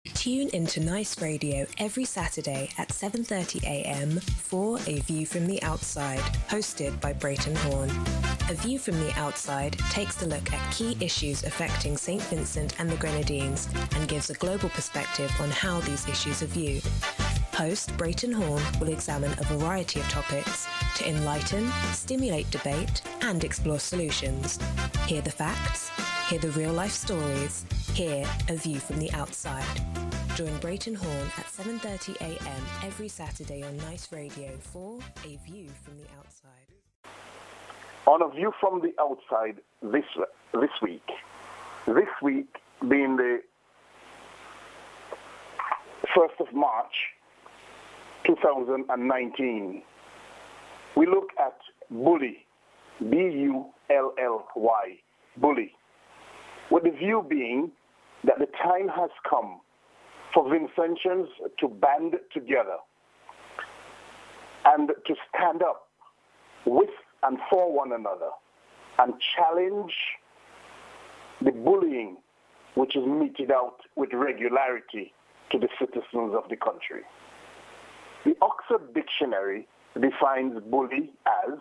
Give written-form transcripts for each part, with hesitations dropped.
Tune into Nice Radio every Saturday at 7:30 a.m. for A View from the Outside, hosted by Brereton Horne. A View from the Outside takes a look at key issues affecting St. Vincent and the Grenadines and gives a global perspective on how these issues are viewed. Host Brereton Horne will examine a variety of topics to enlighten, stimulate debate, and explore solutions. Hear the facts, hear the real-life stories, hear A View from the Outside. Join Brereton Horne at 7:30 a.m. every Saturday on Nice Radio for A View from the Outside. On A View from the Outside this week being the 1st of March 2019, we look at bully, B-U-L-L-Y, bully, with the view being that the time has come for Vincentians to band together and to stand up with and for one another and challenge the bullying which is meted out with regularity to the citizens of the country. The Oxford Dictionary defines bully as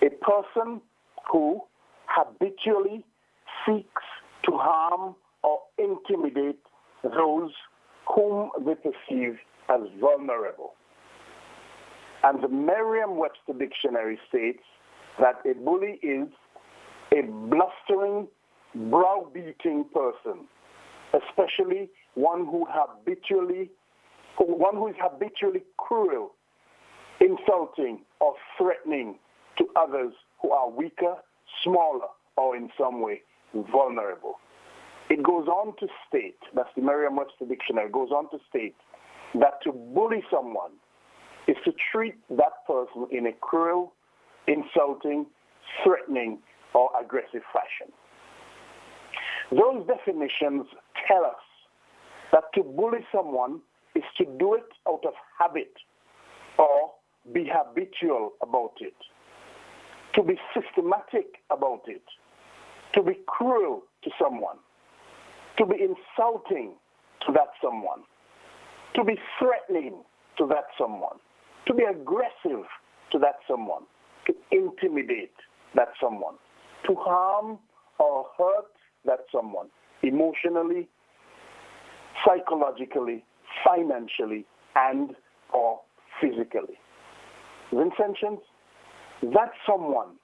a person who habitually seeks to harm or intimidate those whom they perceive as vulnerable. And the Merriam-Webster Dictionary states that a bully is a blustering, browbeating person, especially one who is habitually cruel, insulting, or threatening to others who are weaker, smaller, or in some way vulnerable. It goes on to state, that's the Merriam-Webster Dictionary, goes on to state that to bully someone is to treat that person in a cruel, insulting, threatening, or aggressive fashion. Those definitions tell us that to bully someone is to do it out of habit or be habitual about it, to be systematic about it, to be cruel to someone, to be insulting to that someone, to be threatening to that someone, to be aggressive to that someone, to intimidate that someone, to harm or hurt that someone emotionally, psychologically, financially, and or physically. Vincentians, that someone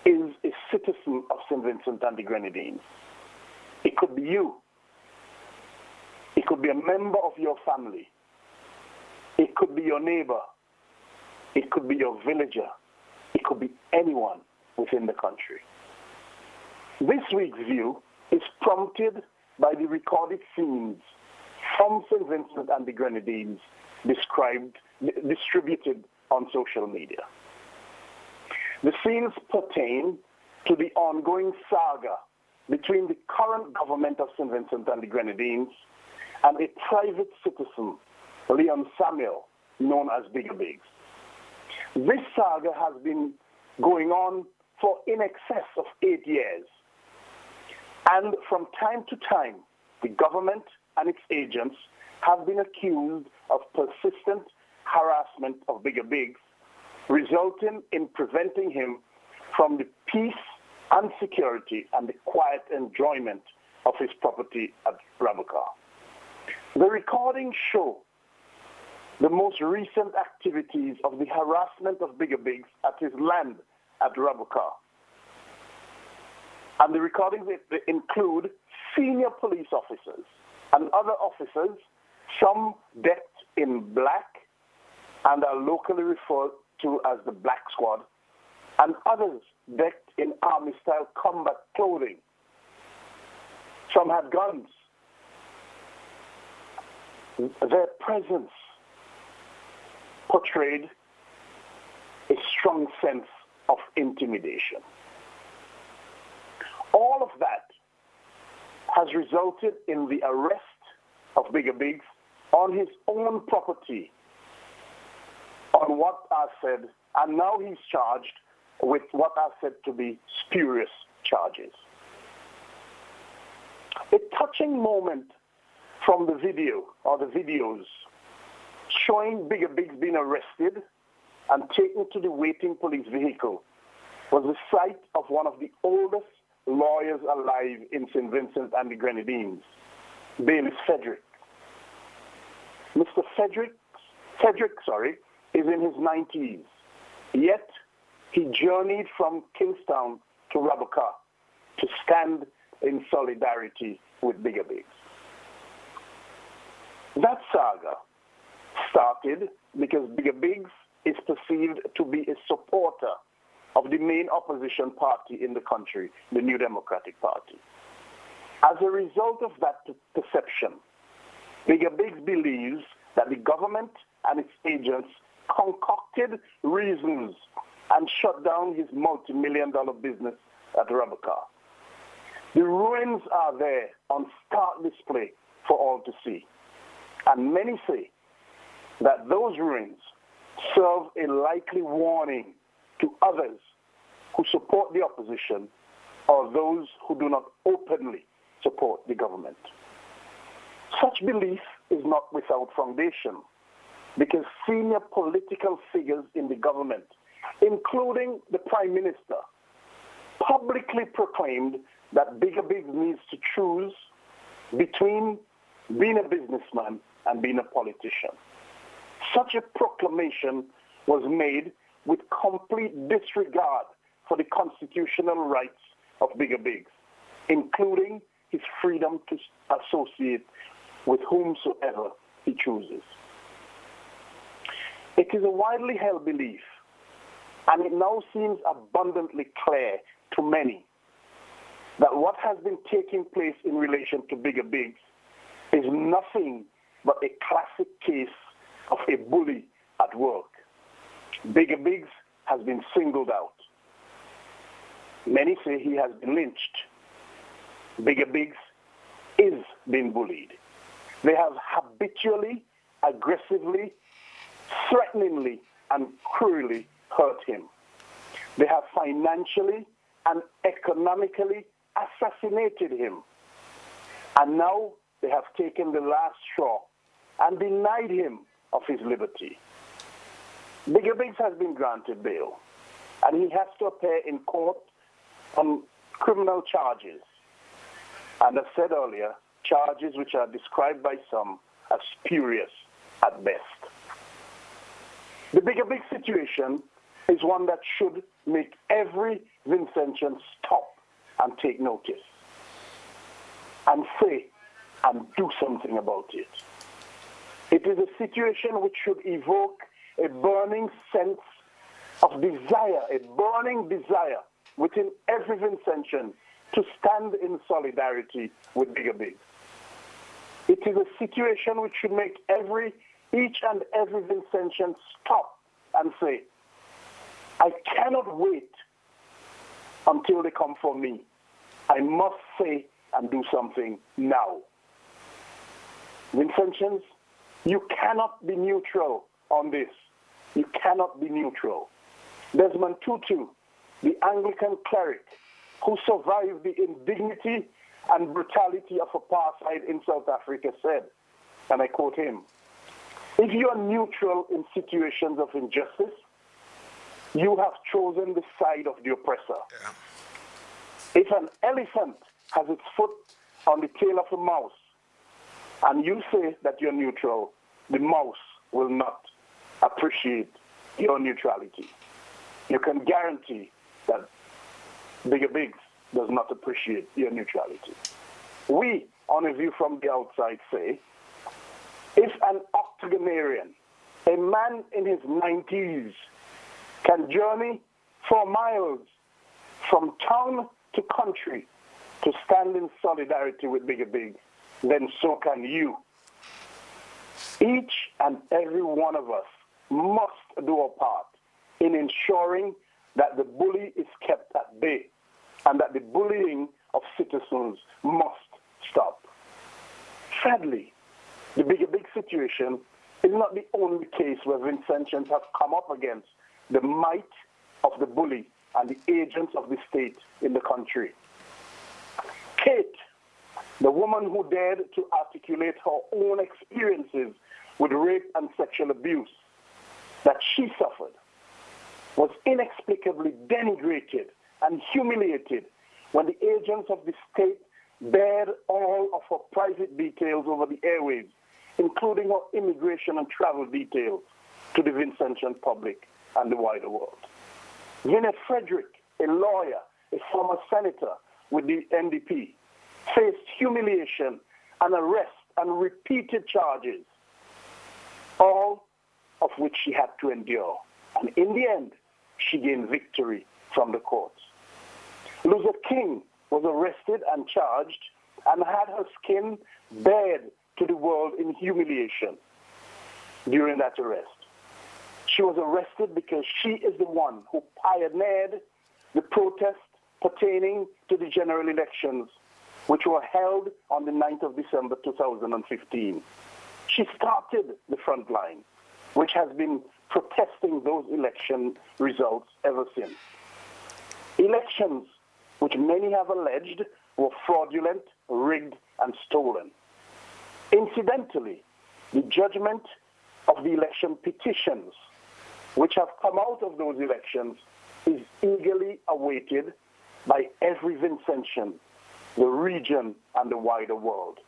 is a citizen of St. Vincent and the Grenadines. It could be you. It could be a member of your family. It could be your neighbor. It could be your villager. It could be anyone within the country. This week's view is prompted by the recorded scenes from St. Vincent and the Grenadines distributed on social media. The scenes pertain to the ongoing saga between the current government of St. Vincent and the Grenadines and a private citizen, Leon Samuel, known as Bigger Biggs. This saga has been going on for in excess of 8 years. And from time to time, the government and its agents have been accused of persistent harassment of Bigger Biggs, resulting in preventing him from the peace and security and the quiet enjoyment of his property at Rabuka. The recordings show the most recent activities of the harassment of Bigger Biggs at his land at Rabuka. And the recordings include senior police officers and other officers, some decked in black and are locally referred to as the Black Squad, and others decked in army-style combat clothing. Some had guns. Their presence portrayed a strong sense of intimidation. All of that has resulted in the arrest of Bigger Biggs on his own property on what are said, and now he's charged with what are said to be spurious charges. A touching moment from the video or the videos showing Bigger Biggs being arrested and taken to the waiting police vehicle was the site of one of the oldest lawyers alive in St. Vincent and the Grenadines, Bailiff Frederick. Mr. Frederick, is in his 90s, yet he journeyed from Kingstown to Rabaka to stand in solidarity with Bigger Biggs. That saga started because Bigger Biggs is perceived to be a supporter of the main opposition party in the country, the New Democratic Party. As a result of that perception, Bigger Biggs believes that the government and its agents concocted reasons and shut down his multi-million-dollar business at Rabaka. The ruins are there on stark display for all to see. And many say that those ruins serve a likely warning to others who support the opposition or those who do not openly support the government. Such belief is not without foundation because senior political figures in the government, including the Prime Minister, publicly proclaimed that Bigger Biggs needs to choose between being a businessman and being a politician. Such a proclamation was made with complete disregard for the constitutional rights of Bigger Biggs, including his freedom to associate with whomsoever he chooses. It is a widely held belief, and it now seems abundantly clear to many, that what has been taking place in relation to Bigger Biggs is nothing but a classic case of a bully at work. Bigger Biggs has been singled out. Many say he has been lynched. Bigger Biggs is being bullied. They have habitually, aggressively, threateningly, and cruelly hurt him. They have financially and economically assassinated him. And now they have taken the last straw and denied him of his liberty. Bigger Biggs has been granted bail, and he has to appear in court on criminal charges. And as said earlier, charges which are described by some as spurious at best. The Bigger Biggs situation is one that should make every Vincentian stop and take notice and say and do something about it. It is a situation which should evoke a burning sense of desire, a burning desire within every Vincentian to stand in solidarity with Bigger Biggs. It is a situation which should make each and every Vincentian stop and say, I cannot wait until they come for me. I must say and do something now. Vincentians, you cannot be neutral on this. You cannot be neutral. Desmond Tutu, the Anglican cleric who survived the indignity and brutality of apartheid in South Africa, said, and I quote him, if you are neutral in situations of injustice, you have chosen the side of the oppressor. Yeah. If an elephant has its foot on the tail of a mouse, and you say that you're neutral, the mouse will not appreciate your neutrality. You can guarantee that Bigger Biggs does not appreciate your neutrality. We, on A View from the Outside, say, if an octogenarian, a man in his 90s, can journey 4 miles from town to country to stand in solidarity with Bigger Biggs, then so can you. Each and every one of us must do our part in ensuring that the bully is kept at bay and that the bullying of citizens must stop. Sadly, the Bigger Biggs situation is not the only case where Vincentians have come up against the might of the bully and the agents of the state in the country. Kate, the woman who dared to articulate her own experiences with rape and sexual abuse that she suffered, was inexplicably denigrated and humiliated when the agents of the state bared all of her private details over the airwaves, including her immigration and travel details, to the Vincentian public and the wider world. Vinnie Frederick, a lawyer, a former senator with the NDP, faced humiliation and arrest and repeated charges, all of which she had to endure. And in the end, she gained victory from the courts. Luther King was arrested and charged and had her skin bared to the world in humiliation during that arrest. She was arrested because she is the one who pioneered the protest pertaining to the general elections, which were held on the 9th of December 2015. She started the front line, which has been protesting those election results ever since. Elections which many have alleged were fraudulent, rigged, and stolen. Incidentally, the judgment of the election petitions which have come out of those elections is eagerly awaited by every Vincentian, the region, and the wider world.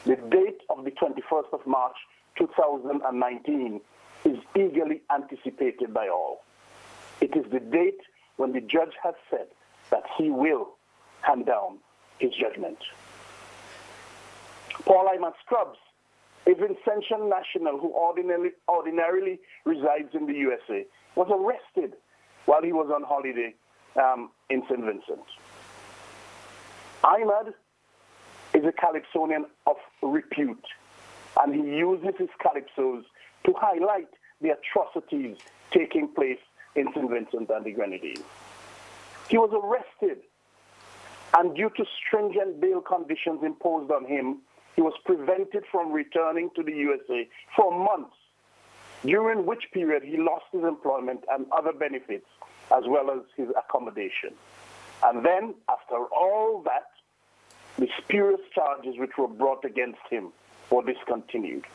The date of the 21st of March 2019 is eagerly anticipated by all. It is the date when the judge has said that he will hand down his judgment. Paul Lyman Scruggs, a Vincentian national who ordinarily resides in the USA, was arrested while he was on holiday in St. Vincent. Ahmad is a calypsonian of repute, and he uses his calypsos to highlight the atrocities taking place in St. Vincent and the Grenadines. He was arrested, and due to stringent bail conditions imposed on him, he was prevented from returning to the USA for months, during which period he lost his employment and other benefits, as well as his accommodation. And then, after all that, the spurious charges which were brought against him were discontinued.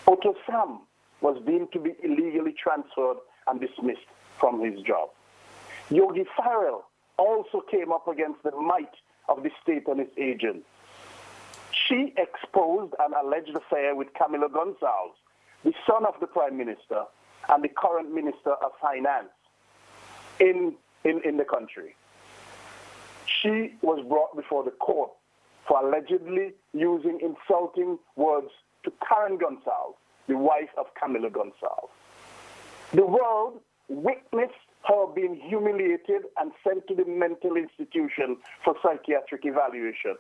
Otto Sam was deemed to be illegally transferred and dismissed from his job. Yogi Farrell also came up against the might of the state and its agents. She exposed an alleged affair with Camilo Gonzalez, the son of the Prime Minister and the current Minister of Finance in the country. She was brought before the court for allegedly using insulting words to Karen Gonzalez, the wife of Camilo Gonzalez. The world witnessed her being humiliated and sent to the mental institution for psychiatric evaluation.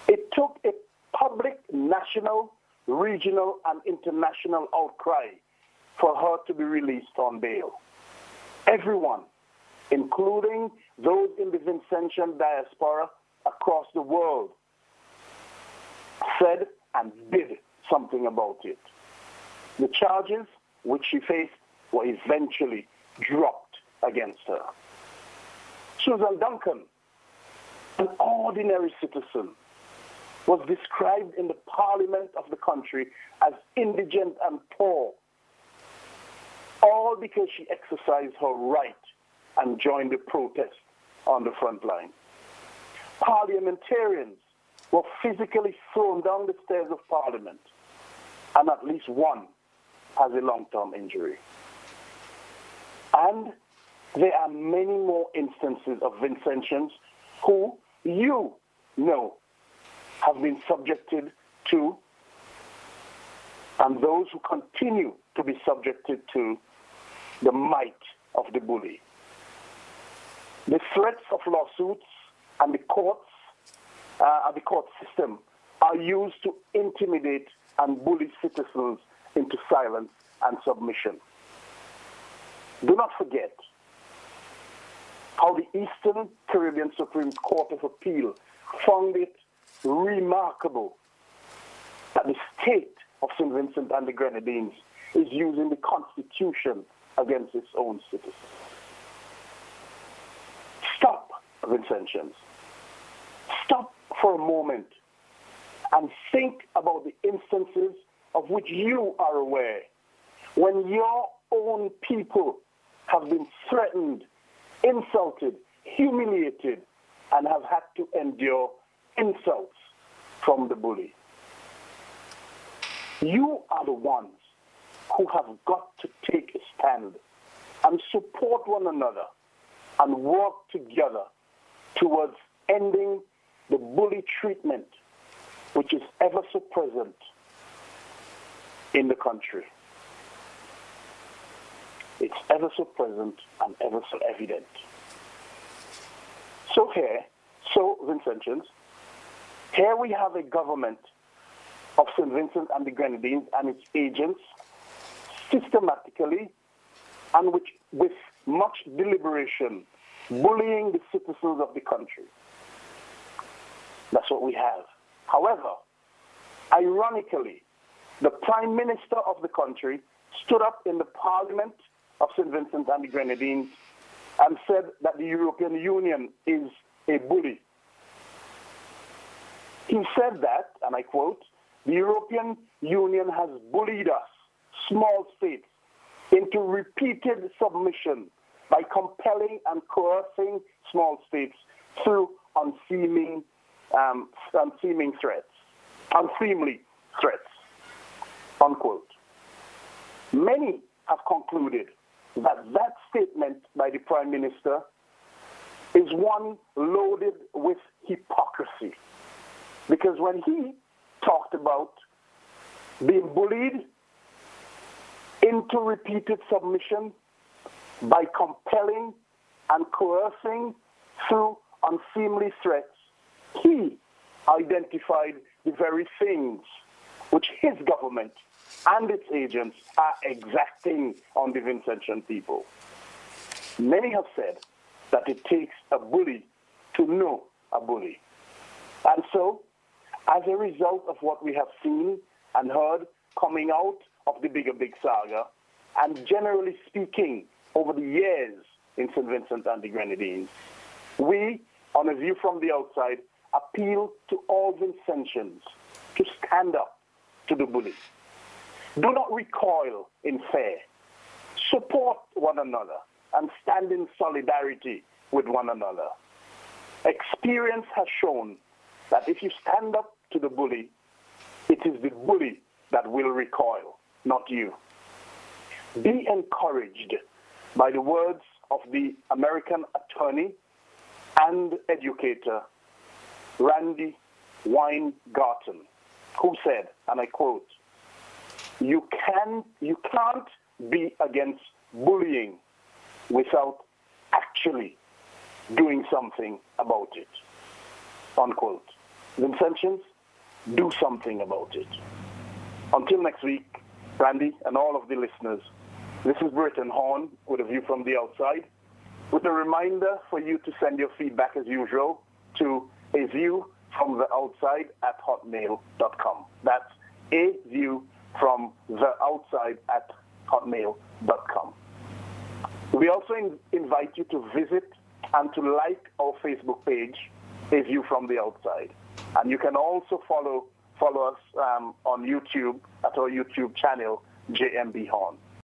It took a public, national, regional, and international outcry for her to be released on bail. Everyone, including those in the Vincentian diaspora across the world, said and did something about it. The charges which she faced were eventually dropped against her. Susan Duncan, an ordinary citizen, was described in the parliament of the country as indigent and poor, all because she exercised her right and joined the protest on the front line. Parliamentarians were physically thrown down the stairs of Parliament, and at least one has a long-term injury. And there are many more instances of Vincentians who, you know, have been subjected to, and those who continue to be subjected to, the might of the bully. The threats of lawsuits and the court system are used to intimidate and bully citizens into silence and submission. Do not forget how the Eastern Caribbean Supreme Court of Appeal found it remarkable that the state of St. Vincent and the Grenadines is using the Constitution against its own citizens. Stop, Vincentians. Stop for a moment and think about the instances of which you are aware when your own people have been threatened, insulted, humiliated, and have had to endure insults from the bully. You are the ones who have got to take a stand and support one another and work together towards ending the bully treatment which is ever so present in the country. It's ever so present and ever so evident. So Vincentians, here we have a government of St. Vincent and the Grenadines and its agents systematically and with much deliberation bullying the citizens of the country. That's what we have. However, ironically, the Prime Minister of the country stood up in the Parliament of St. Vincent and the Grenadines and said that the European Union is a bully. He said that, and I quote, "The European Union has bullied us, small states, into repeated submission by compelling and coercing small states through unseemly threats, unquote. Many have concluded that statement by the Prime Minister is one loaded with hypocrisy. Because when he talked about being bullied into repeated submission by compelling and coercing through unseemly threats, he identified the very things which his government and its agents are exacting on the Vincentian people. Many have said that it takes a bully to know a bully. And so, as a result of what we have seen and heard coming out of the Big saga, and generally speaking over the years in St. Vincent and the Grenadines, we, on A View from the Outside, appeal to all Vincentians to stand up to the bully. Do not recoil in fear. Support one another and stand in solidarity with one another. Experience has shown that if you stand up to the bully, it is the bully that will recoil, not you. Be encouraged by the words of the American attorney and educator, Randy Weingarten, who said, and I quote, you can't be against bullying without actually doing something about it, unquote. Vincentians, do something about it. Until next week, Randy and all of the listeners, this is Brereton Horne with A View from the Outside, with a reminder for you to send your feedback as usual to aviewfromtheoutside@hotmail.com. That's aviewfromtheoutside@hotmail.com. We also invite you to visit and to like our Facebook page, A View from the Outside. And you can also follow us on YouTube at our YouTube channel, JMB Horne.